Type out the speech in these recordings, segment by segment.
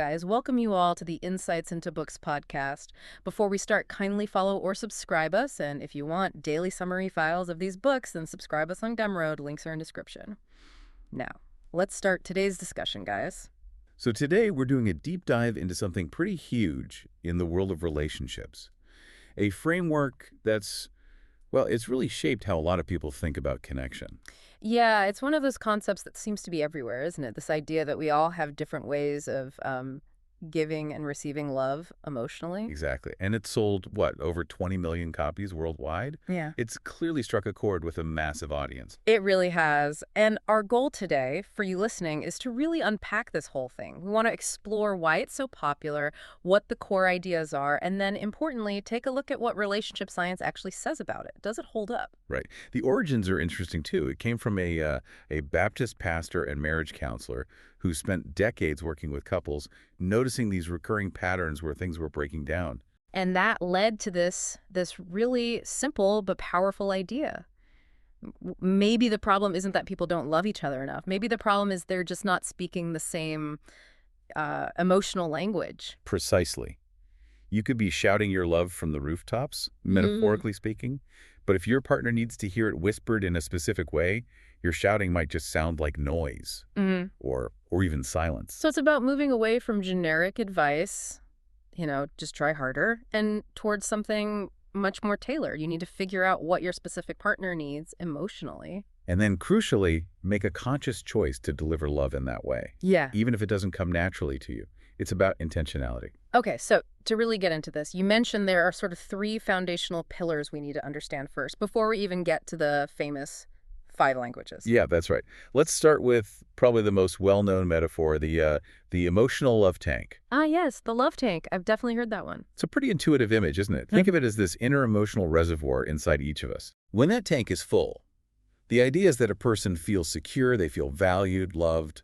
guys. Welcome you all to the Insights into Books podcast. Before we start, kindly follow or subscribe us. And if you want daily summary files of these books, then subscribe us on Gumroad. Links are in description. Now, let's start today's discussion, guys. So today we're doing a deep dive into something pretty huge in the world of relationships. A framework that's, well, it's really shaped how a lot of people think about connection. Yeah, it's one of those concepts that seems to be everywhere, isn't it? This idea that we all have different ways of giving and receiving love emotionally. Exactly. And it's sold, what, over 20 million copies worldwide? Yeah. It's clearly struck a chord with a massive audience. It really has. And our goal today, for you listening, is to really unpack this whole thing. We want to explore why it's so popular, what the core ideas are, and then, importantly, take a look at what relationship science actually says about it. Does it hold up? Right. The origins are interesting, too. It came from a Baptist pastor and marriage counselor who spent decades working with couples, noticing these recurring patterns where things were breaking down. And that led to this really simple but powerful idea. Maybe the problem isn't that people don't love each other enough. Maybe the problem is they're just not speaking the same emotional language. Precisely. You could be shouting your love from the rooftops, metaphorically speaking, but if your partner needs to hear it whispered in a specific way, your shouting might just sound like noise or even silence. So it's about moving away from generic advice, just try harder, and towards something much more tailored. You need to figure out what your specific partner needs emotionally. And then, crucially, make a conscious choice to deliver love in that way. Yeah. Even if it doesn't come naturally to you. It's about intentionality. Okay, so to really get into this, you mentioned there are sort of three foundational pillars we need to understand first before we even get to the famous 5 languages. Yeah, that's right. Let's start with probably the most well-known metaphor, the emotional love tank. Ah, yes, the love tank. I've definitely heard that one. It's a pretty intuitive image, isn't it? Think of it as this inner emotional reservoir inside each of us. When that tank is full, the idea is that a person feels secure, they feel valued, loved,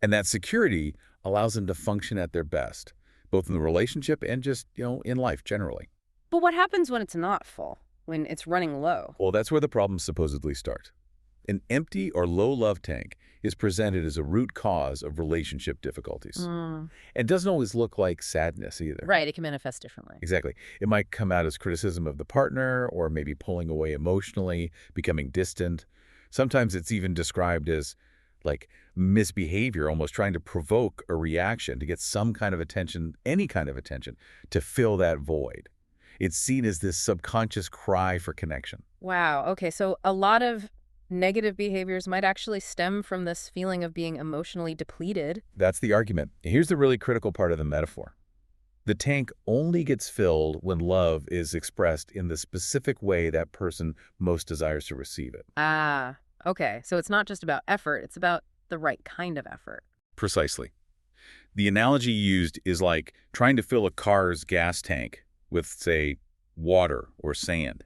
and that security allows them to function at their best, both in the relationship and just, in life generally. But what happens when it's not full, when it's running low? Well, that's where the problems supposedly start. An empty or low love tank is presented as a root cause of relationship difficulties. And doesn't always look like sadness either. Right, it can manifest differently. Exactly. It might come out as criticism of the partner or maybe pulling away emotionally, becoming distant. Sometimes it's even described as like misbehavior, almost trying to provoke a reaction to get some kind of attention, any kind of attention, to fill that void. It's seen as this subconscious cry for connection. Wow. Okay, so a lot of negative behaviors might actually stem from this feeling of being emotionally depleted. That's the argument. Here's the really critical part of the metaphor. The tank only gets filled when love is expressed in the specific way that person most desires to receive it. Ah, okay. So it's not just about effort, it's about the right kind of effort. Precisely. The analogy used is like trying to fill a car's gas tank with, say, water or sand.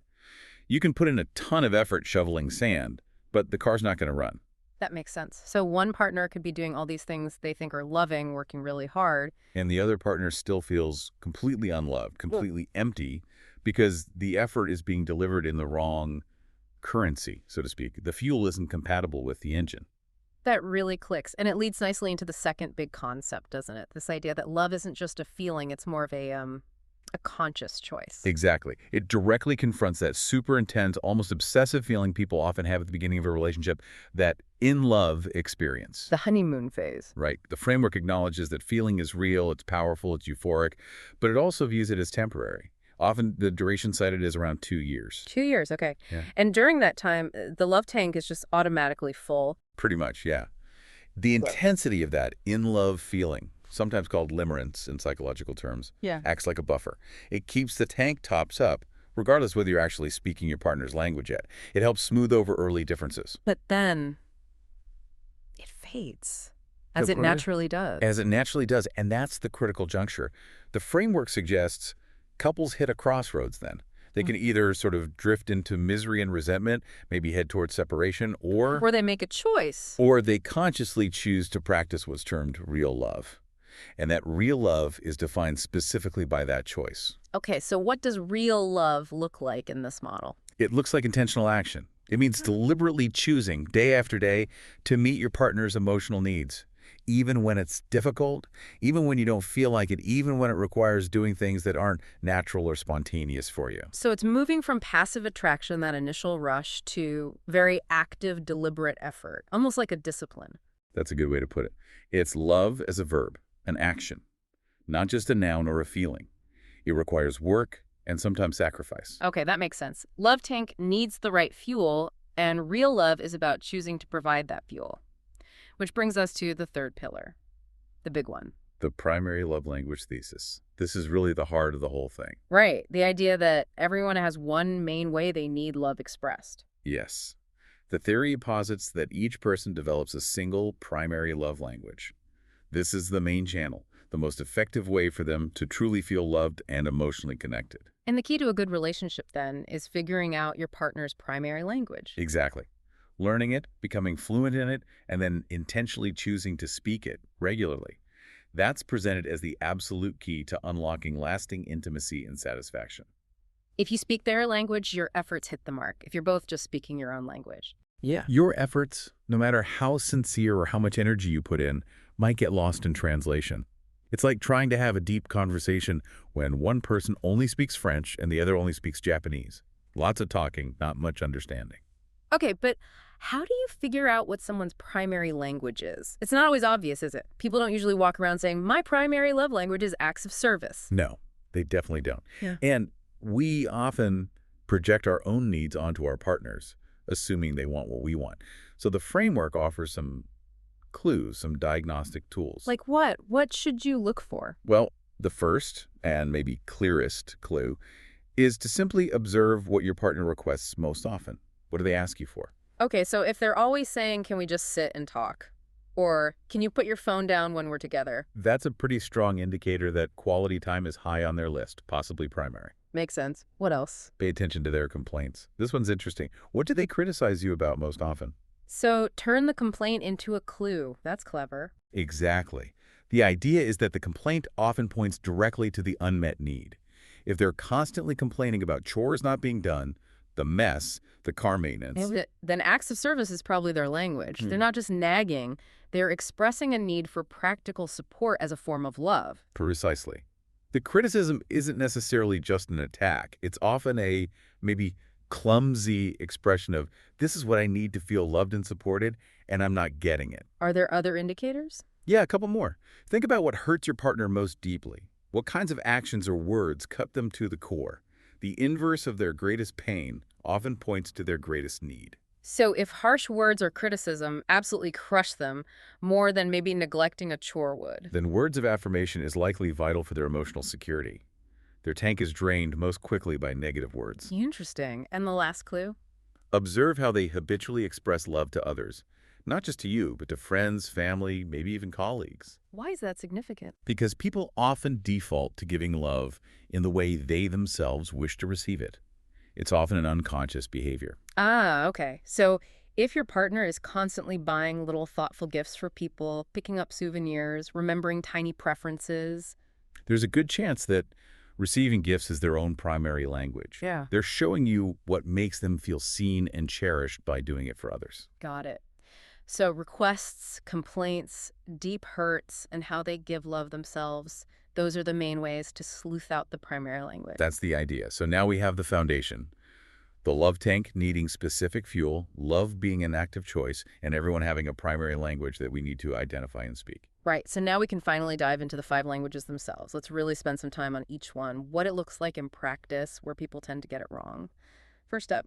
You can put in a ton of effort shoveling sand, but the car's not going to run. That makes sense. So one partner could be doing all these things they think are loving, working really hard. And the other partner still feels completely unloved, completely empty, because the effort is being delivered in the wrong currency, so to speak. The fuel isn't compatible with the engine. That really clicks. And it leads nicely into the second big concept, doesn't it? This idea that love isn't just a feeling, it's more of a conscious choice. Exactly. It directly confronts that super intense, almost obsessive feeling people often have at the beginning of a relationship, that in-love experience. The honeymoon phase. Right. The framework acknowledges that feeling is real, it's powerful, it's euphoric, but it also views it as temporary. Often the duration cited is around 2 years. 2 years, okay. Yeah. And during that time, the love tank is just automatically full. Pretty much, yeah. The intensity of that in-love feeling, sometimes called limerence in psychological terms, acts like a buffer. It keeps the tank tops up, regardless whether you're actually speaking your partner's language yet. It helps smooth over early differences. But then it fades, as it naturally does. As it naturally does, and that's the critical juncture. The framework suggests couples hit a crossroads then. They can either sort of drift into misery and resentment, maybe head towards separation, or they make a choice. Or they consciously choose to practice what's termed real love. And that real love is defined specifically by that choice. Okay, so what does real love look like in this model? It looks like intentional action. It means deliberately choosing day after day to meet your partner's emotional needs. even when it's difficult, even when you don't feel like it, even when it requires doing things that aren't natural or spontaneous for you. So it's moving from passive attraction, that initial rush, to very active, deliberate effort, almost like a discipline. That's a good way to put it. It's love as a verb, an action, not just a noun or a feeling. It requires work and sometimes sacrifice. Okay, that makes sense. Love tank needs the right fuel, and real love is about choosing to provide that fuel. Which brings us to the third pillar, the big one. The primary love language thesis. This is really the heart of the whole thing. Right, the idea that everyone has one main way they need love expressed. Yes. The theory posits that each person develops a single primary love language. This is the main channel, the most effective way for them to truly feel loved and emotionally connected. And the key to a good relationship, then, is figuring out your partner's primary language. Exactly. Learning it, becoming fluent in it, and then intentionally choosing to speak it regularly. That's presented as the absolute key to unlocking lasting intimacy and satisfaction. If you speak their language, your efforts hit the mark. If you're both just speaking your own language. Yeah. Your efforts, no matter how sincere or how much energy you put in, might get lost in translation. It's like trying to have a deep conversation when one person only speaks French and the other only speaks Japanese. Lots of talking, not much understanding. Okay, but how do you figure out what someone's primary language is? It's not always obvious, is it? People don't usually walk around saying, my primary love language is acts of service. No, they definitely don't. Yeah. And we often project our own needs onto our partners, assuming they want what we want. So the framework offers some clues, some diagnostic tools. Like what? What should you look for? Well, the first and maybe clearest clue is to simply observe what your partner requests most often. What do they ask you for? Okay, so if they're always saying, can we just sit and talk? Or can you put your phone down when we're together? That's a pretty strong indicator that quality time is high on their list, possibly primary. Makes sense. What else? Pay attention to their complaints. This one's interesting. What do they criticize you about most often? So turn the complaint into a clue. That's clever. Exactly. The idea is that the complaint often points directly to the unmet need. If they're constantly complaining about chores not being done, the mess, the car maintenance. Then acts of service is probably their language. They're not just nagging. They're expressing a need for practical support as a form of love. Precisely. The criticism isn't necessarily just an attack. It's often a maybe clumsy expression of, this is what I need to feel loved and supported, and I'm not getting it. Are there other indicators? Yeah, a couple more. Think about what hurts your partner most deeply. What kinds of actions or words cut them to the core? The inverse of their greatest pain often points to their greatest need. So if harsh words or criticism absolutely crush them more than maybe neglecting a chore would. Then words of affirmation is likely vital for their emotional security. Their tank is drained most quickly by negative words. Interesting. And the last clue? Observe how they habitually express love to others, not just to you, but to friends, family, maybe even colleagues. Why is that significant? Because people often default to giving love in the way they themselves wish to receive it. It's often an unconscious behavior. Ah, okay. So if your partner is constantly buying little thoughtful gifts for people, picking up souvenirs, remembering tiny preferences. There's a good chance that receiving gifts is their own primary language. Yeah. They're showing you what makes them feel seen and cherished by doing it for others. Got it. So requests, complaints, deep hurts, and how they give love themselves, those are the main ways to sleuth out the primary language. That's the idea. So now we have the foundation. The love tank needing specific fuel, love being an active choice, and everyone having a primary language that we need to identify and speak. Right. So now we can finally dive into the 5 languages themselves. Let's really spend some time on each one, what it looks like in practice, where people tend to get it wrong. First up,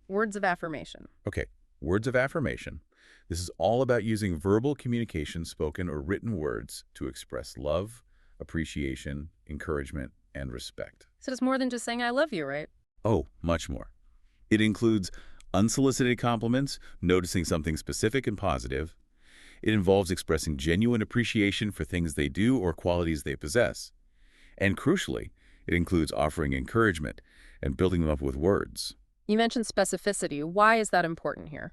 words of affirmation. Okay, words of affirmation. This is all about using verbal communication, spoken or written words, to express love, appreciation, encouragement, and respect. So it's more than just saying I love you, right? Oh, much more. It includes unsolicited compliments, noticing something specific and positive. It involves expressing genuine appreciation for things they do or qualities they possess. And crucially, it includes offering encouragement and building them up with words. You mentioned specificity. Why is that important here?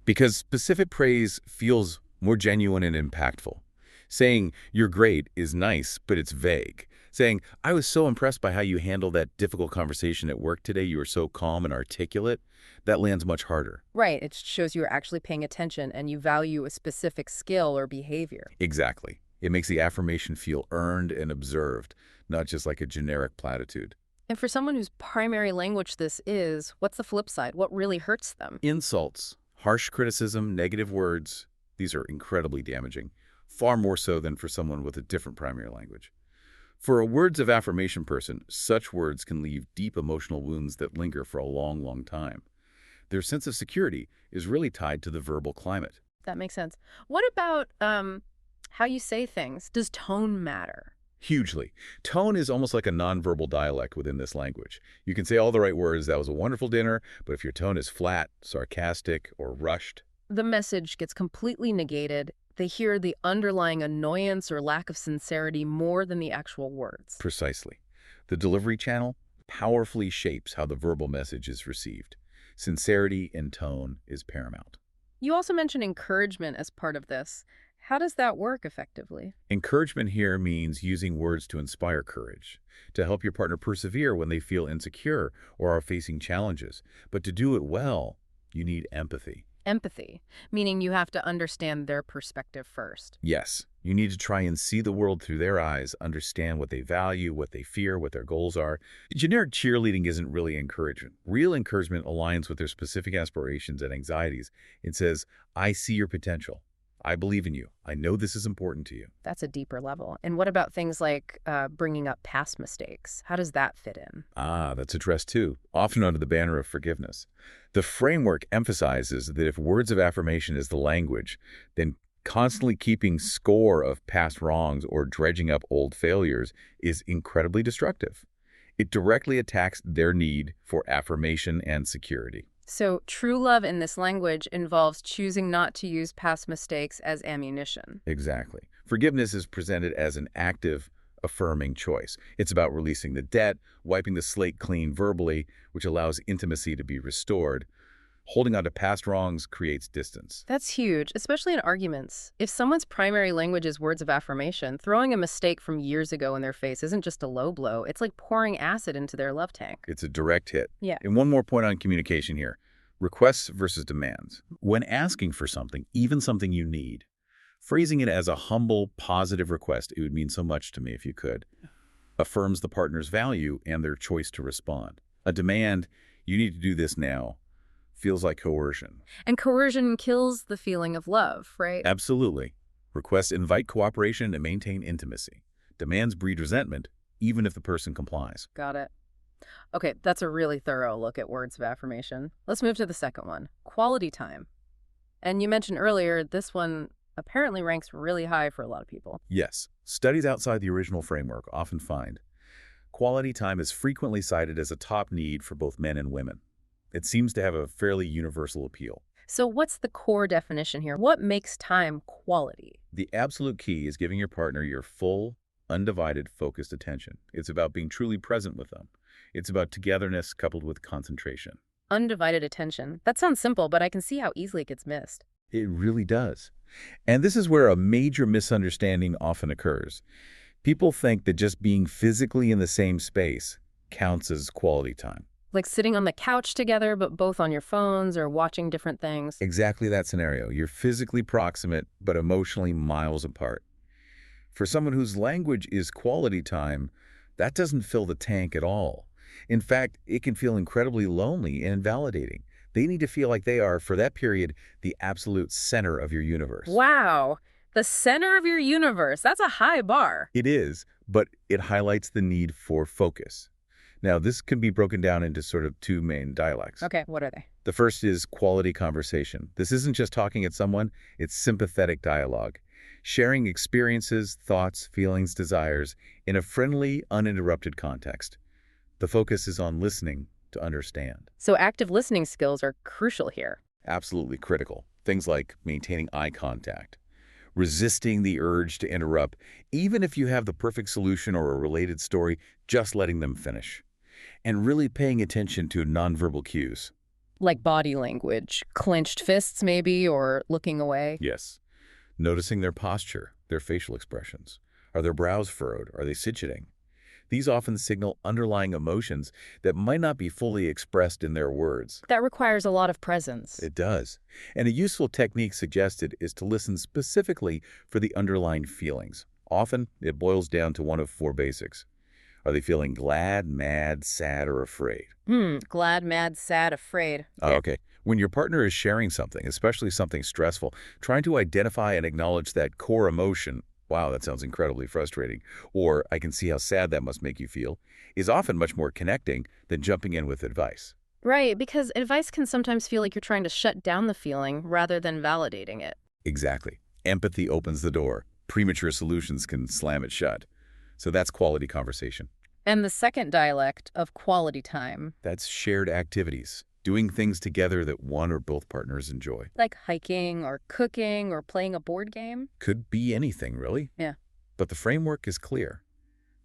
Because specific praise feels more genuine and impactful. Saying, you're great is nice, but it's vague. Saying, I was so impressed by how you handled that difficult conversation at work today. You were so calm and articulate. That lands much harder. Right, it shows you're actually paying attention and you value a specific skill or behavior. Exactly. It makes the affirmation feel earned and observed, not just like a generic platitude. And for someone whose primary language this is, what's the flip side? What really hurts them? Insults, harsh criticism, negative words, these are incredibly damaging, far more so than for someone with a different primary language. For a words of affirmation person, such words can leave deep emotional wounds that linger for a long, long time. Their sense of security is really tied to the verbal climate. That makes sense. What about how you say things? Does tone matter? Hugely. Tone is almost like a nonverbal dialect within this language. You can say all the right words, that was a wonderful dinner, but if your tone is flat, sarcastic, or rushed, The message gets completely negated. They hear the underlying annoyance or lack of sincerity more than the actual words. precisely. The delivery channel powerfully shapes how the verbal message is received. Sincerity in tone is paramount. You also mentioned encouragement as part of this. How does that work effectively? Encouragement here means using words to inspire courage, to help your partner persevere when they feel insecure or are facing challenges. But to do it well, you need empathy. Empathy, meaning you have to understand their perspective first. Yes, you need to try and see the world through their eyes, understand what they value, what they fear, what their goals are. Generic cheerleading isn't really encouragement. Real encouragement aligns with their specific aspirations and anxieties. It says, I see your potential. I believe in you. I know this is important to you. That's a deeper level. And what about things like bringing up past mistakes? How does that fit in? That's addressed too, often under the banner of forgiveness. The framework emphasizes that if words of affirmation is the language, then constantly keeping score of past wrongs or dredging up old failures is incredibly destructive. It directly attacks their need for affirmation and security. So true love in this language involves choosing not to use past mistakes as ammunition. Exactly. Forgiveness is presented as an active, affirming choice. It's about releasing the debt, wiping the slate clean verbally, which allows intimacy to be restored. Holding on to past wrongs creates distance. That's huge, especially in arguments. If someone's primary language is words of affirmation, throwing a mistake from years ago in their face isn't just a low blow. It's like pouring acid into their love tank. It's a direct hit. Yeah. And one more point on communication here. Requests versus demands. When asking for something, even something you need, phrasing it as a humble, positive request, it would mean so much to me if you could, affirms the partner's value and their choice to respond. A demand, you need to do this now, feels like coercion. And coercion kills the feeling of love, right? Absolutely. Requests invite cooperation and maintain intimacy. Demands breed resentment, even if the person complies. Got it. Okay, that's a really thorough look at words of affirmation. Let's move to the second one, quality time. And you mentioned earlier, this one apparently ranks really high for a lot of people. Yes, studies outside the original framework often find quality time is frequently cited as a top need for both men and women. It seems to have a fairly universal appeal. So what's the core definition here? What makes time quality? The absolute key is giving your partner your full, undivided, focused attention. It's about being truly present with them. It's about togetherness coupled with concentration. Undivided attention. That sounds simple, but I can see how easily it gets missed. It really does. And this is where a major misunderstanding often occurs. People think that just being physically in the same space counts as quality time. Like sitting on the couch together, but both on your phones or watching different things. Exactly that scenario. You're physically proximate, but emotionally miles apart. For someone whose language is quality time, that doesn't fill the tank at all. In fact, it can feel incredibly lonely and invalidating. They need to feel like they are, for that period, the absolute center of your universe. Wow, the center of your universe. That's a high bar. It is, but it highlights the need for focus. Now, this can be broken down into sort of two main dialects. Okay, what are they? The first is quality conversation. This isn't just talking at someone, it's sympathetic dialogue. Sharing experiences, thoughts, feelings, desires in a friendly, uninterrupted context. The focus is on listening to understand. So active listening skills are crucial here. Absolutely critical. Things like maintaining eye contact, resisting the urge to interrupt, even if you have the perfect solution or a related story, just letting them finish. And really paying attention to nonverbal cues. Like body language, clenched fists maybe, or looking away. Yes. Noticing their posture, their facial expressions. Are their brows furrowed? Are they fidgeting? These often signal underlying emotions that might not be fully expressed in their words. That requires a lot of presence. It does. And a useful technique suggested is to listen specifically for the underlying feelings. Often, it boils down to one of four basics. Are they feeling glad, mad, sad, or afraid? Glad, mad, sad, afraid. Okay. When your partner is sharing something, especially something stressful, trying to identify and acknowledge that core emotion, wow, that sounds incredibly frustrating, or I can see how sad that must make you feel, is often much more connecting than jumping in with advice. Right, because advice can sometimes feel like you're trying to shut down the feeling rather than validating it. Exactly. Empathy opens the door. Premature solutions can slam it shut. So that's quality conversation. And the second dialect of quality time, That's shared activities, doing things together that one or both partners enjoy. like hiking or cooking or playing a board game. Could be anything, really. Yeah. But the framework is clear.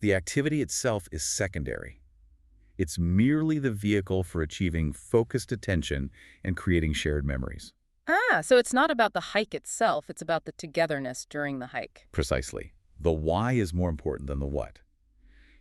The activity itself is secondary. It's merely the vehicle for achieving focused attention and creating shared memories. So it's not about the hike itself, it's about the togetherness during the hike. Precisely. The why is more important than the what.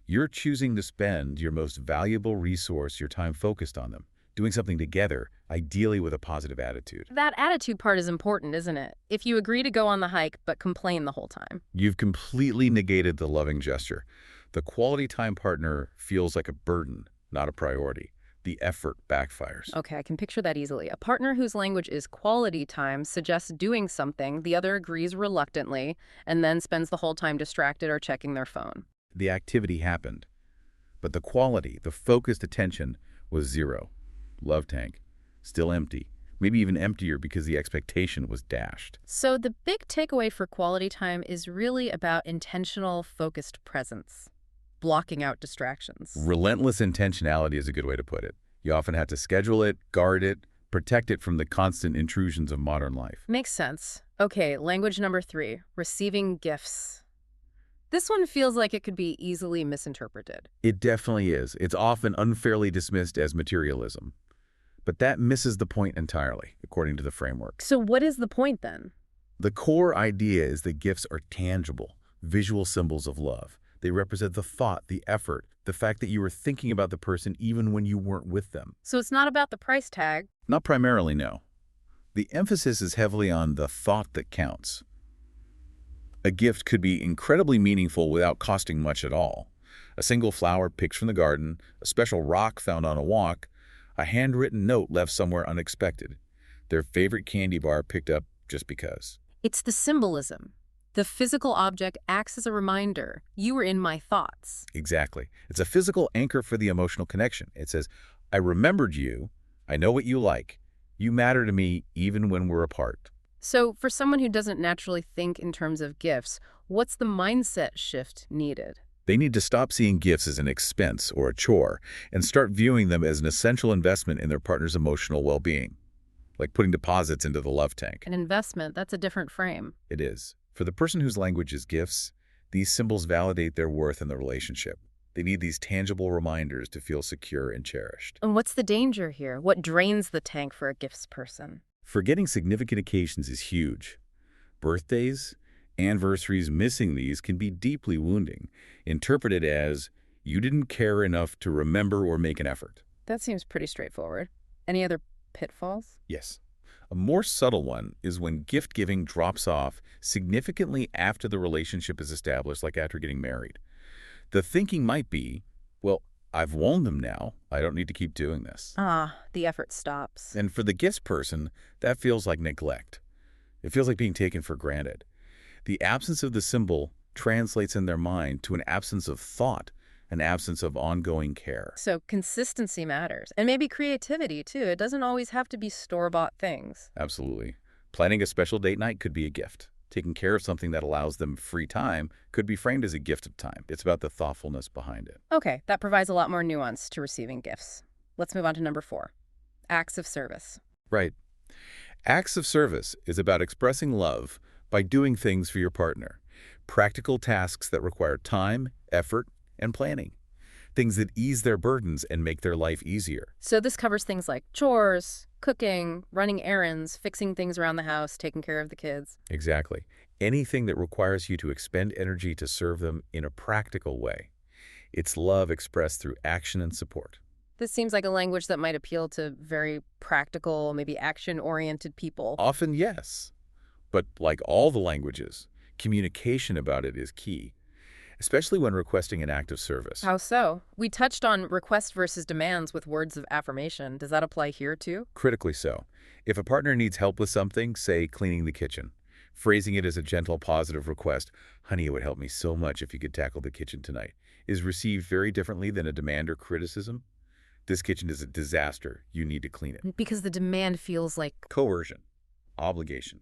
You're choosing to spend your most valuable resource, your time, focused on them, doing something together, ideally with a positive attitude. That attitude part is important, isn't it? If you agree to go on the hike but complain the whole time. You've completely negated the loving gesture. The quality time partner feels like a burden, not a priority. The effort backfires. Okay, I can picture that easily. A partner whose language is quality time suggests doing something, the other agrees reluctantly, and then spends the whole time distracted or checking their phone. The activity happened, but the quality, the focused attention, was zero. Love tank, still empty, maybe even emptier because the expectation was dashed. So the big takeaway for quality time is really about intentional, focused presence, blocking out distractions. Relentless intentionality is a good way to put it. You often have to schedule it, guard it, protect it from the constant intrusions of modern life. Makes sense. Okay, language number 3, receiving gifts. This one feels like it could be easily misinterpreted. It definitely is. It's often unfairly dismissed as materialism. But that misses the point entirely, according to the framework. So what is the point then? The core idea is that gifts are tangible, visual symbols of love. They represent the thought, the effort, the fact that you were thinking about the person even when you weren't with them. So it's not about the price tag. Not primarily, no. The emphasis is heavily on the thought that counts. A gift could be incredibly meaningful without costing much at all. A single flower picked from the garden, a special rock found on a walk, a handwritten note left somewhere unexpected, their favorite candy bar picked up just because. It's the symbolism. The physical object acts as a reminder. You were in my thoughts. Exactly. It's a physical anchor for the emotional connection. It says, I remembered you, I know what you like, you matter to me even when we're apart. So for someone who doesn't naturally think in terms of gifts, what's the mindset shift needed? They need to stop seeing gifts as an expense or a chore and start viewing them as an essential investment in their partner's emotional well-being, like putting deposits into the love tank. An investment, that's a different frame. It is. For the person whose language is gifts, these symbols validate their worth in the relationship. They need these tangible reminders to feel secure and cherished. And what's the danger here? What drains the tank for a gifts person? Forgetting significant occasions is huge. Birthdays, anniversaries, missing these can be deeply wounding, interpreted as, you didn't care enough to remember or make an effort. That seems pretty straightforward. Any other pitfalls? Yes. A more subtle one is when gift-giving drops off significantly after the relationship is established, like after getting married. The thinking might be, well, I've won them now. I don't need to keep doing this. The effort stops. And for the gifts person, that feels like neglect. It feels like being taken for granted. The absence of the symbol translates in their mind to an absence of thought, an absence of ongoing care. So consistency matters. And maybe creativity, too. It doesn't always have to be store-bought things. Absolutely. Planning a special date night could be a gift. Taking care of something that allows them free time could be framed as a gift of time. It's about the thoughtfulness behind it. Okay, that provides a lot more nuance to receiving gifts. Let's move on to number 4, acts of service. Right. Acts of service is about expressing love by doing things for your partner. Practical tasks that require time, effort, and planning. Things that ease their burdens and make their life easier. So this covers things like chores, cooking, running errands, fixing things around the house, taking care of the kids. Exactly. Anything that requires you to expend energy to serve them in a practical way. It's love expressed through action and support. This seems like a language that might appeal to very practical, maybe action-oriented people. Often, yes. But like all the languages, communication about it is key, especially when requesting an act of service. How so? We touched on requests versus demands with words of affirmation. Does that apply here too? Critically so. If a partner needs help with something, say cleaning the kitchen, phrasing it as a gentle, positive request, honey, it would help me so much if you could tackle the kitchen tonight, is received very differently than a demand or criticism. This kitchen is a disaster. You need to clean it. Because the demand feels like... Coercion, obligation,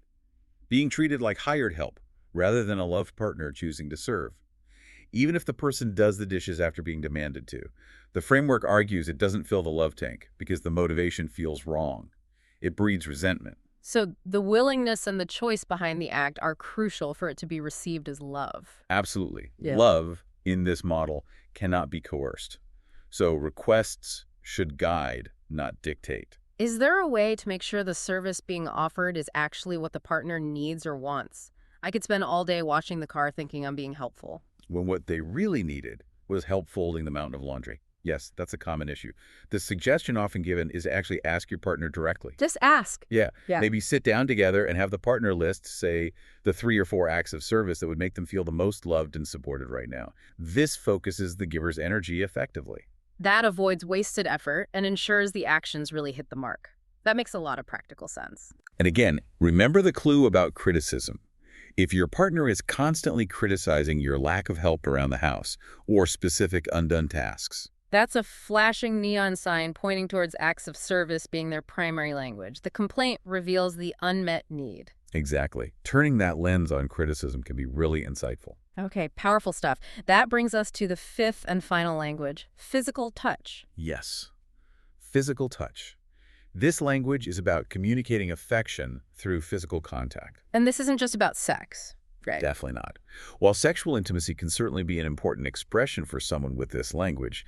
being treated like hired help rather than a loved partner choosing to serve. Even if the person does the dishes after being demanded to, the framework argues it doesn't fill the love tank because the motivation feels wrong. It breeds resentment. So the willingness and the choice behind the act are crucial for it to be received as love. Absolutely. Yeah. Love, in this model, cannot be coerced. So requests should guide, not dictate. Is there a way to make sure the service being offered is actually what the partner needs or wants? I could spend all day washing the car thinking I'm being helpful. When what they really needed was help folding the mountain of laundry. Yes, that's a common issue. The suggestion often given is to actually ask your partner directly. Just ask. Yeah, Yeah. maybe sit down together and have the partner list, say, the 3 or 4 acts of service that would make them feel the most loved and supported right now. This focuses the giver's energy effectively. That avoids wasted effort and ensures the actions really hit the mark. That makes a lot of practical sense. And again, remember the clue about criticism. If your partner is constantly criticizing your lack of help around the house or specific undone tasks, That's a flashing neon sign pointing towards acts of service being their primary language. The complaint reveals the unmet need. exactly, turning that lens on criticism can be really insightful. Okay, powerful stuff. That brings us to the fifth and final language, physical touch. Yes, physical touch. This language is about communicating affection through physical contact. And this isn't just about sex, right? Definitely not. While sexual intimacy can certainly be an important expression for someone with this language,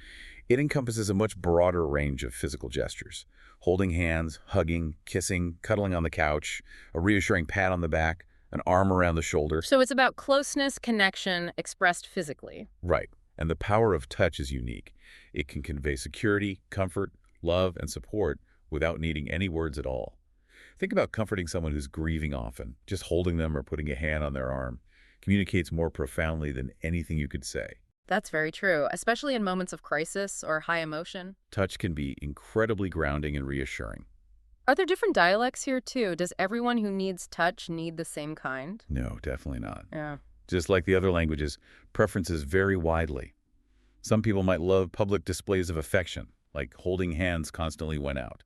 it encompasses a much broader range of physical gestures. Holding hands, hugging, kissing, cuddling on the couch, a reassuring pat on the back, an arm around the shoulder. So it's about closeness, connection, expressed physically. Right. And the power of touch is unique. It can convey security, comfort, love, and support without needing any words at all. Think about comforting someone who's grieving often. Just holding them or putting a hand on their arm communicates more profoundly than anything you could say. That's very true, especially in moments of crisis or high emotion. Touch can be incredibly grounding and reassuring. Are there different dialects here too? Does everyone who needs touch need the same kind? No, definitely not. Yeah. Just like the other languages, preferences vary widely. Some people might love public displays of affection, like holding hands constantly when out.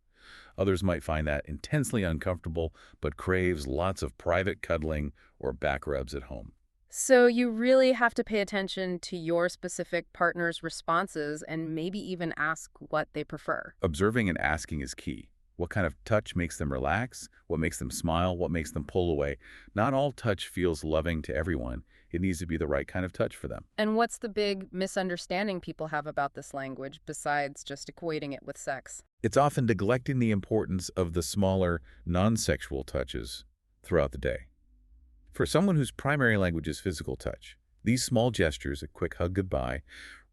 Others might find that intensely uncomfortable, but craves lots of private cuddling or back rubs at home. So you really have to pay attention to your specific partner's responses and maybe even ask what they prefer. Observing and asking is key. What kind of touch makes them relax? What makes them smile? What makes them pull away? Not all touch feels loving to everyone. It needs to be the right kind of touch for them. And what's the big misunderstanding people have about this language besides just equating it with sex? It's often neglecting the importance of the smaller, non-sexual touches throughout the day. For someone whose primary language is physical touch, these small gestures, a quick hug goodbye,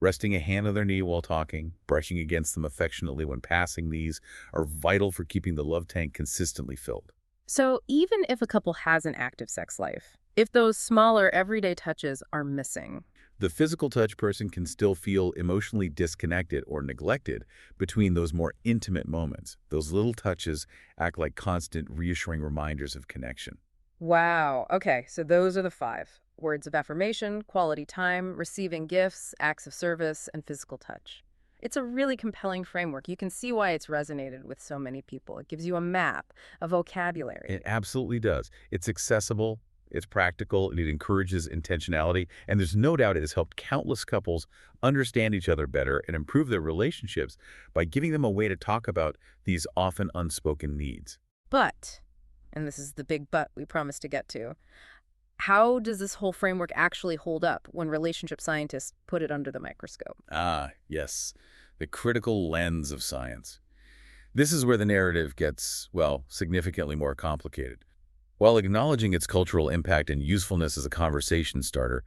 resting a hand on their knee while talking, brushing against them affectionately when passing these, are vital for keeping the love tank consistently filled. So even if a couple has an active sex life, if those smaller everyday touches are missing, The physical touch person can still feel emotionally disconnected or neglected between those more intimate moments. Those little touches act like constant, reassuring reminders of connection. wow. Okay, so those are the 5. Words of affirmation, quality time, receiving gifts, acts of service, and physical touch. It's a really compelling framework. You can see why it's resonated with so many people. It gives you a map, a vocabulary. It absolutely does. It's accessible, it's practical, and it encourages intentionality, and there's no doubt it has helped countless couples understand each other better and improve their relationships by giving them a way to talk about these often unspoken needs. But, and this is the big but we promised to get to, how does this whole framework actually hold up when relationship scientists put it under the microscope? Ah, yes, the critical lens of science. This is where the narrative gets, well, significantly more complicated. While acknowledging its cultural impact and usefulness as a conversation starter,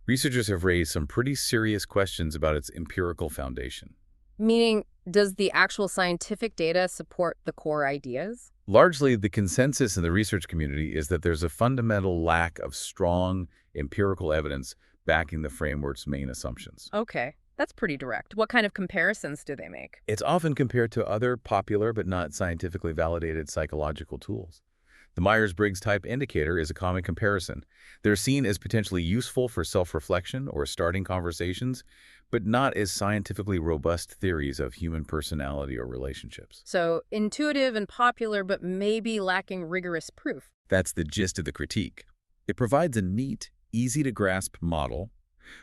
Researchers have raised some pretty serious questions about its empirical foundation. Meaning, does the actual scientific data support the core ideas? Largely, the consensus in the research community is that there's a fundamental lack of strong empirical evidence backing the framework's main assumptions. Okay, that's pretty direct. What kind of comparisons do they make? It's often compared to other popular but not scientifically validated psychological tools. The Myers-Briggs type indicator is a common comparison. They're seen as potentially useful for self-reflection or starting conversations, but not as scientifically robust theories of human personality or relationships. So, intuitive and popular, but maybe lacking rigorous proof. That's the gist of the critique. It provides a neat, easy-to-grasp model,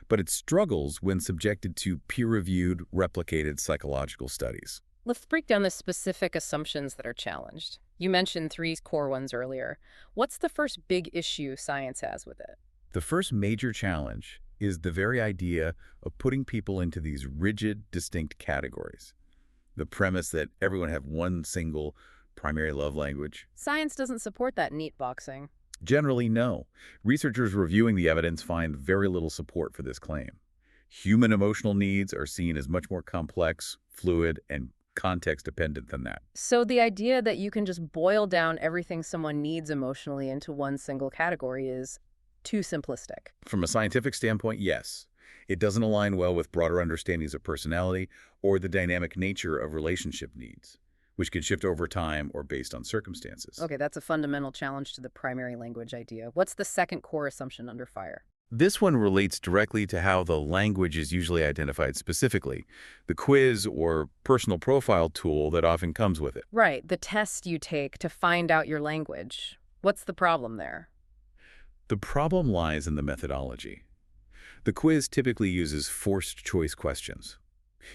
but it struggles when subjected to peer-reviewed, replicated psychological studies. Let's break down the specific assumptions that are challenged. You mentioned three core ones earlier. What's the first big issue science has with it? The first major challenge is the very idea of putting people into these rigid, distinct categories. The premise that everyone have one single primary love language. Science doesn't support that neat boxing. Generally, no. Researchers reviewing the evidence find very little support for this claim. Human emotional needs are seen as much more complex, fluid, and context-dependent than that. So the idea that you can just boil down everything someone needs emotionally into one single category is too simplistic. From a scientific standpoint, yes. It doesn't align well with broader understandings of personality or the dynamic nature of relationship needs, which can shift over time or based on circumstances. Okay, that's a fundamental challenge to the primary language idea. What's the second core assumption under fire? This one relates directly to how the language is usually identified specifically, the quiz or personal profile tool that often comes with it. Right, the test you take to find out your language. What's the problem there? The problem lies in the methodology. The quiz typically uses forced choice questions.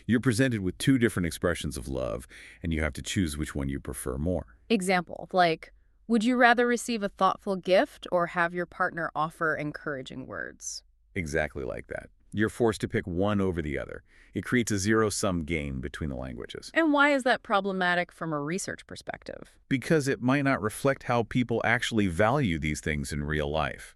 You're presented with two different expressions of love, and you have to choose which one you prefer more. Example, like, would you rather receive a thoughtful gift or have your partner offer encouraging words? Exactly like that. You're forced to pick one over the other. It creates a zero-sum game between the languages. And why is that problematic from a research perspective? Because it might not reflect how people actually value these things in real life.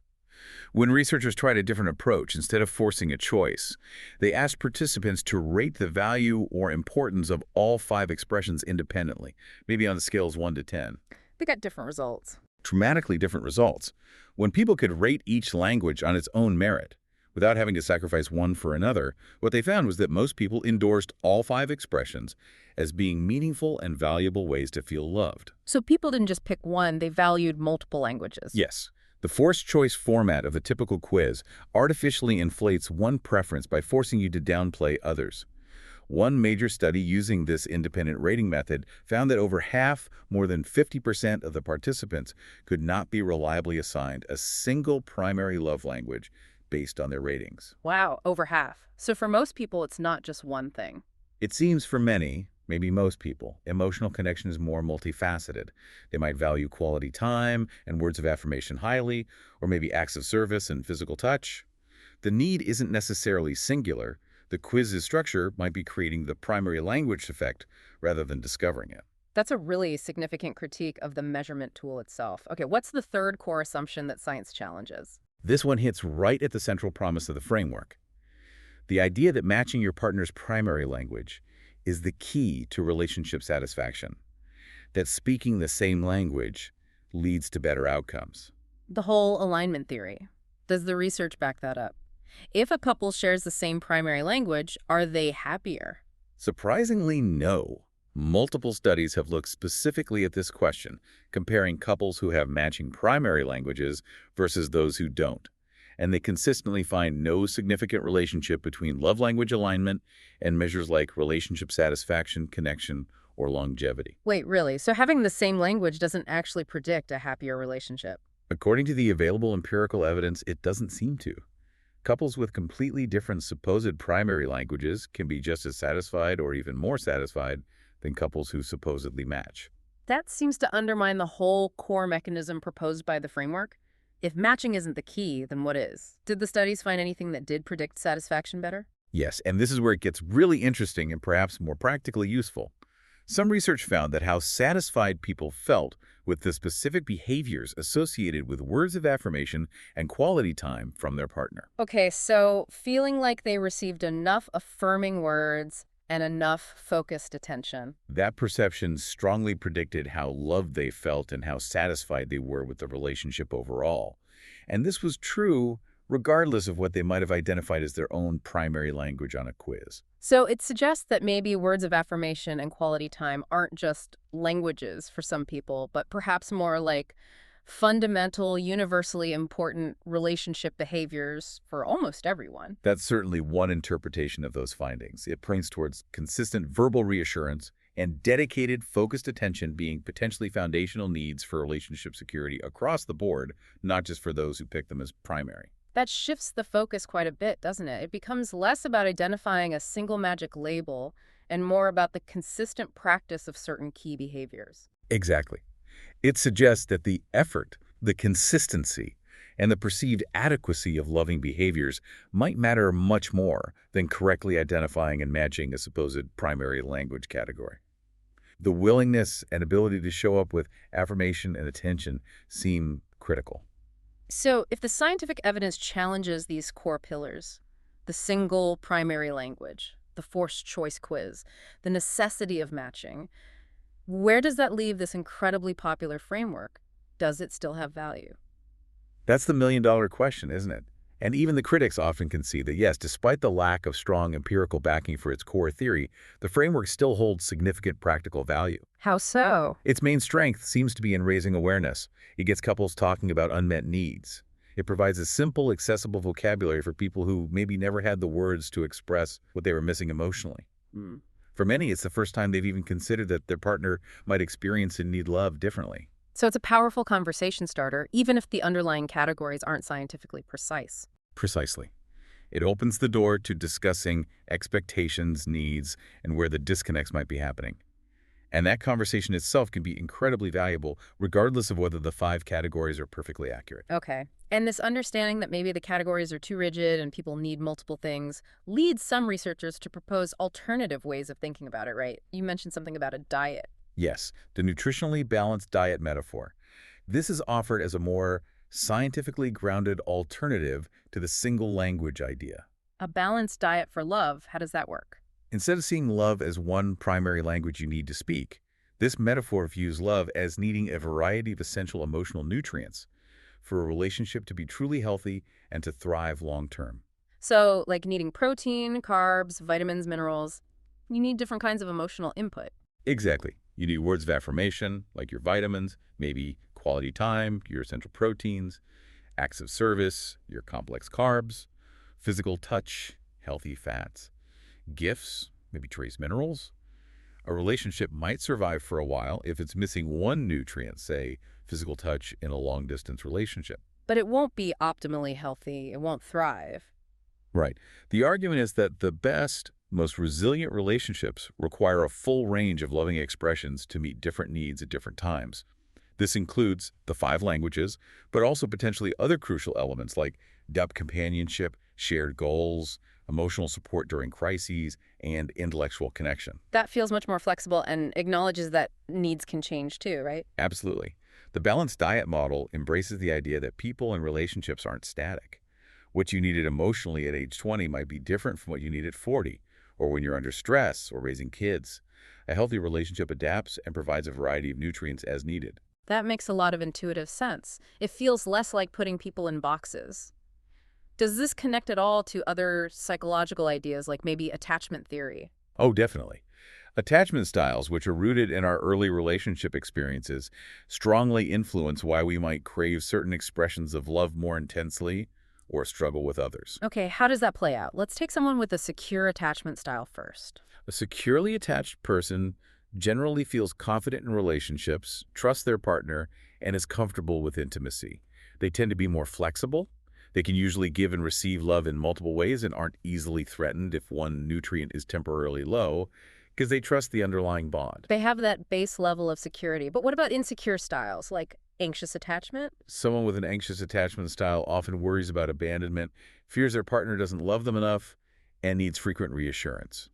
When researchers tried a different approach, instead of forcing a choice, they asked participants to rate the value or importance of all 5 expressions independently, maybe on scales 1 to 10. They got different results. Dramatically different results. When people could rate each language on its own merit, without having to sacrifice one for another, what they found was that most people endorsed all 5 expressions as being meaningful and valuable ways to feel loved. So people didn't just pick one, they valued multiple languages. Yes. The forced choice format of the typical quiz artificially inflates one preference by forcing you to downplay others. One major study using this independent rating method found that over half, more than 50% of the participants, could not be reliably assigned a single primary love language based on their ratings. Wow, over half. So for most people, it's not just one thing. It seems for many, maybe most people, emotional connection is more multifaceted. They might value quality time and words of affirmation highly, or maybe acts of service and physical touch. The need isn't necessarily singular. The quiz's structure might be creating the primary language effect rather than discovering it. That's a really significant critique of the measurement tool itself. Okay, what's the third core assumption that science challenges? This one hits right at the central promise of the framework. The idea that matching your partner's primary language is the key to relationship satisfaction, that speaking the same language leads to better outcomes. The whole alignment theory. Does the research back that up? If a couple shares the same primary language, are they happier? Surprisingly, no. Multiple studies have looked specifically at this question, comparing couples who have matching primary languages versus those who don't. And they consistently find no significant relationship between love language alignment and measures like relationship satisfaction, connection, or longevity. Wait, really? So having the same language doesn't actually predict a happier relationship? According to the available empirical evidence, it doesn't seem to. Couples with completely different supposed primary languages can be just as satisfied or even more satisfied than couples who supposedly match. That seems to undermine the whole core mechanism proposed by the framework. If matching isn't the key, then what is? Did the studies find anything that did predict satisfaction better? Yes, and this is where it gets really interesting and perhaps more practically useful. Some research found that how satisfied people felt with the specific behaviors associated with words of affirmation and quality time from their partner. Okay, so feeling like they received enough affirming words and enough focused attention. That perception strongly predicted how loved they felt and how satisfied they were with the relationship overall. And this was true regardless of what they might have identified as their own primary language on a quiz. So it suggests that maybe words of affirmation and quality time aren't just languages for some people, but perhaps more like fundamental, universally important relationship behaviors for almost everyone. That's certainly one interpretation of those findings. It points towards consistent verbal reassurance and dedicated, focused attention being potentially foundational needs for relationship security across the board, not just for those who pick them as primary. That shifts the focus quite a bit, doesn't it? It becomes less about identifying a single magic label and more about the consistent practice of certain key behaviors. Exactly. It suggests that the effort, the consistency, and the perceived adequacy of loving behaviors might matter much more than correctly identifying and matching a supposed primary language category. The willingness and ability to show up with affirmation and attention seem critical. So, if the scientific evidence challenges these core pillars, the single primary language, the forced choice quiz, the necessity of matching, where does that leave this incredibly popular framework? Does it still have value? That's the million-dollar question, isn't it? And even the critics often concede that yes, despite the lack of strong empirical backing for its core theory, the framework still holds significant practical value. How so? Its main strength seems to be in raising awareness. It gets couples talking about unmet needs. It provides a simple, accessible vocabulary for people who maybe never had the words to express what they were missing emotionally. Hmm. For many, it's the first time they've even considered that their partner might experience and need love differently. So it's a powerful conversation starter, even if the underlying categories aren't scientifically precise. Precisely. It opens the door to discussing expectations, needs, and where the disconnects might be happening. And that conversation itself can be incredibly valuable, regardless of whether the 5 categories are perfectly accurate. Okay. And this understanding that maybe the categories are too rigid and people need multiple things leads some researchers to propose alternative ways of thinking about it, right? You mentioned something about a diet. Yes, the nutritionally balanced diet metaphor. This is offered as a more scientifically grounded alternative to the single language idea. A balanced diet for love, how does that work? Instead of seeing love as one primary language you need to speak, this metaphor views love as needing a variety of essential emotional nutrients for a relationship to be truly healthy and to thrive long-term. So, like needing protein, carbs, vitamins, minerals, you need different kinds of emotional input. Exactly. You need words of affirmation, like your vitamins, maybe quality time, your essential proteins, acts of service, your complex carbs, physical touch, healthy fats, gifts, maybe trace minerals. A relationship might survive for a while if it's missing one nutrient, say physical touch in a long-distance relationship. But it won't be optimally healthy. It won't thrive. Right. The argument is that the best, most resilient relationships require a full range of loving expressions to meet different needs at different times. This includes the 5 languages, but also potentially other crucial elements like depth companionship, shared goals, emotional support during crises, and intellectual connection. That feels much more flexible and acknowledges that needs can change too, right? Absolutely. The balanced diet model embraces the idea that people and relationships aren't static. What you needed emotionally at age 20 might be different from what you need at 40, or when you're under stress or raising kids. A healthy relationship adapts and provides a variety of nutrients as needed. That makes a lot of intuitive sense. It feels less like putting people in boxes. Does this connect at all to other psychological ideas like maybe attachment theory? Oh, definitely. Attachment styles, which are rooted in our early relationship experiences, strongly influence why we might crave certain expressions of love more intensely or struggle with others. Okay, how does that play out? Let's take someone with a secure attachment style first. A securely attached person generally feels confident in relationships, trusts their partner, and is comfortable with intimacy. They tend to be more flexible. They can usually give and receive love in multiple ways and aren't easily threatened if one nutrient is temporarily low because they trust the underlying bond. They have that base level of security. But what about insecure styles, like anxious attachment? Someone with an anxious attachment style often worries about abandonment, fears their partner doesn't love them enough, and needs frequent reassurance.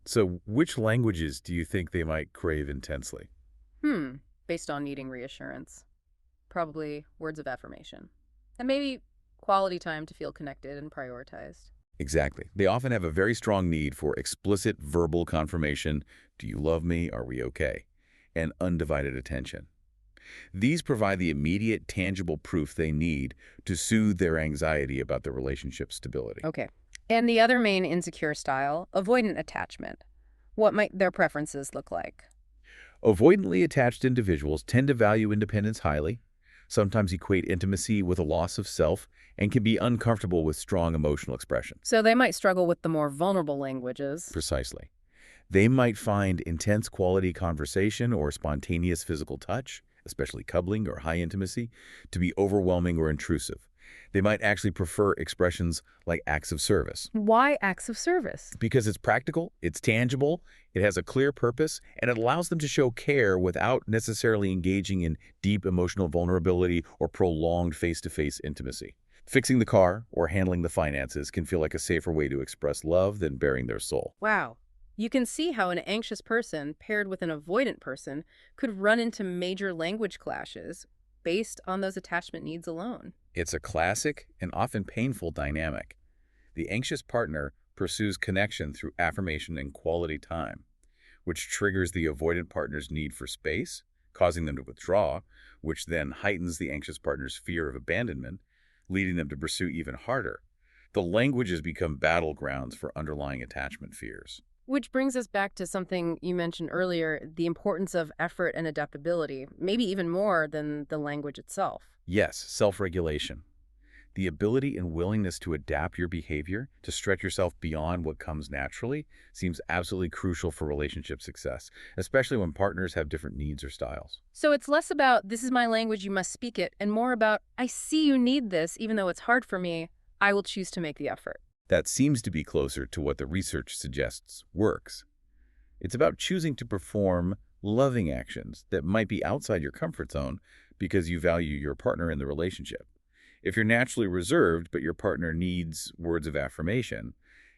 So which languages do you think they might crave intensely? Hmm. Based on needing reassurance. Probably words of affirmation. And maybe quality time to feel connected and prioritized. Exactly. They often have a very strong need for explicit verbal confirmation, do you love me, are we okay, and undivided attention. These provide the immediate, tangible proof they need to soothe their anxiety about the relationship stability. Okay. And the other main insecure style, avoidant attachment. What might their preferences look like? Avoidantly attached individuals tend to value independence highly, sometimes equate intimacy with a loss of self, and can be uncomfortable with strong emotional expression. So they might struggle with the more vulnerable languages. Precisely. They might find intense quality conversation or spontaneous physical touch, especially cuddling or high intimacy, to be overwhelming or intrusive. They might actually prefer expressions like acts of service Why acts of service? because it's practical, it's tangible, it has a clear purpose, and it allows them to show care without necessarily engaging in deep emotional vulnerability or prolonged face-to-face intimacy. Fixing the car or handling the finances can feel like a safer way to express love than bearing their soul. Wow. You can see how an anxious person paired with an avoidant person could run into major language clashes based on those attachment needs alone. It's a classic and often painful dynamic. The anxious partner pursues connection through affirmation and quality time, which triggers the avoidant partner's need for space, causing them to withdraw, which then heightens the anxious partner's fear of abandonment, leading them to pursue even harder. The languages become battlegrounds for underlying attachment fears. Which brings us back to something you mentioned earlier, the importance of effort and adaptability, maybe even more than the language itself. Yes, self-regulation. The ability and willingness to adapt your behavior, to stretch yourself beyond what comes naturally, seems absolutely crucial for relationship success, especially when partners have different needs or styles. So it's less about, this is my language, you must speak it, and more about, I see you need this, even though it's hard for me, I will choose to make the effort. That seems to be closer to what the research suggests works. It's about choosing to perform loving actions that might be outside your comfort zone because you value your partner in the relationship. If you're naturally reserved but your partner needs words of affirmation,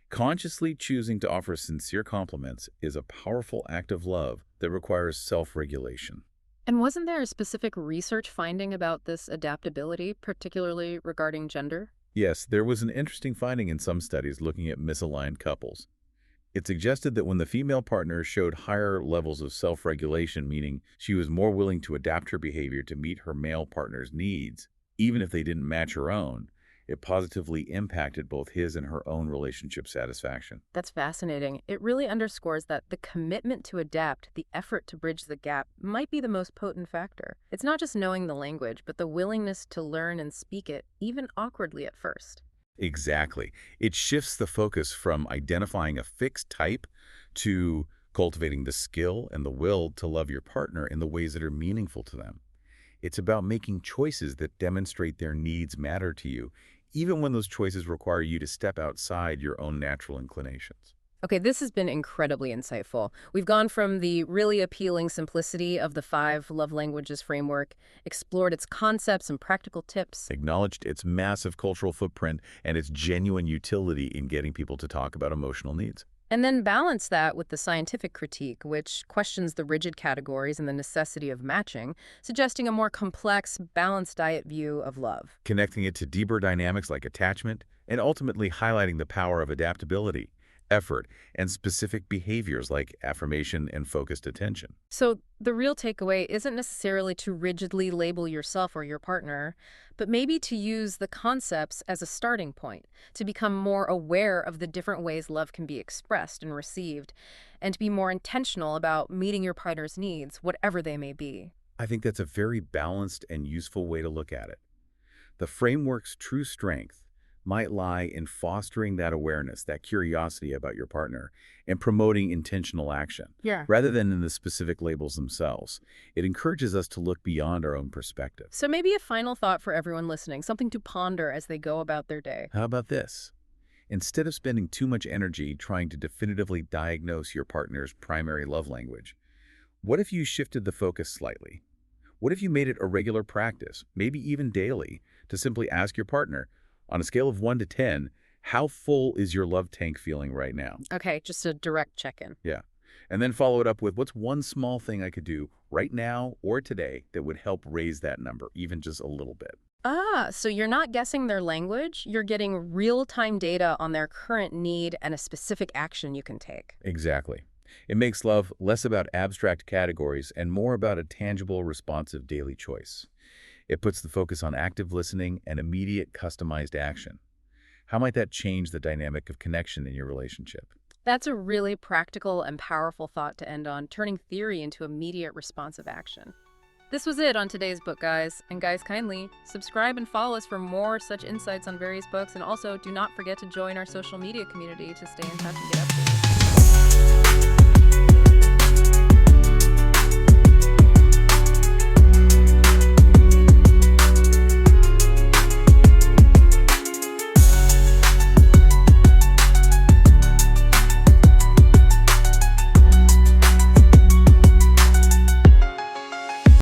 consciously choosing to offer sincere compliments is a powerful act of love that requires self-regulation. And wasn't there a specific research finding about this adaptability, particularly regarding gender? Yes, there was an interesting finding in some studies looking at misaligned couples. It suggested that when the female partner showed higher levels of self-regulation, meaning she was more willing to adapt her behavior to meet her male partner's needs, even if they didn't match her own, it positively impacted both his and her own relationship satisfaction. That's fascinating. It really underscores that the commitment to adapt, the effort to bridge the gap, might be the most potent factor. It's not just knowing the language, but the willingness to learn and speak it, even awkwardly at first. Exactly. It shifts the focus from identifying a fixed type to cultivating the skill and the will to love your partner in the ways that are meaningful to them. It's about making choices that demonstrate their needs matter to you, even when those choices require you to step outside your own natural inclinations. Okay, this has been incredibly insightful. We've gone from the really appealing simplicity of the 5 love languages framework, explored its concepts and practical tips, Acknowledged its massive cultural footprint and its genuine utility in getting people to talk about emotional needs. and then balanced that with the scientific critique, which questions the rigid categories and the necessity of matching, suggesting a more complex, balanced diet view of love. Connecting it to deeper dynamics like attachment, and ultimately highlighting the power of adaptability, effort, and specific behaviors like affirmation and focused attention. So the real takeaway isn't necessarily to rigidly label yourself or your partner, but maybe to use the concepts as a starting point, to become more aware of the different ways love can be expressed and received, and to be more intentional about meeting your partner's needs, whatever they may be. I think that's a very balanced and useful way to look at it. The framework's true strength might lie in fostering that awareness, that curiosity about your partner, and promoting intentional action, Yeah. rather than in the specific labels themselves. It encourages us to look beyond our own perspective. So maybe a final thought for everyone listening, something to ponder as they go about their day. How about this? Instead of spending too much energy trying to definitively diagnose your partner's primary love language, what if you shifted the focus slightly? What if you made it a regular practice, maybe even daily, to simply ask your partner, on a scale of 1 to 10, How full is your love tank feeling right now? Okay, just a direct check-in. Yeah. And then follow it up with what's one small thing I could do right now or today that would help raise that number, even just a little bit. Ah, so you're not guessing their language, you're getting real-time data on their current need and a specific action you can take. Exactly. It makes love less about abstract categories and more about a tangible, responsive daily choice. It puts the focus on active listening and immediate, customized action. How might that change the dynamic of connection in your relationship? That's a really practical and powerful thought to end on, turning theory into immediate responsive action. This was it on today's book, guys. And guys, kindly subscribe and follow us for more such insights on various books. And also, do not forget to join our social media community to stay in touch and get updates.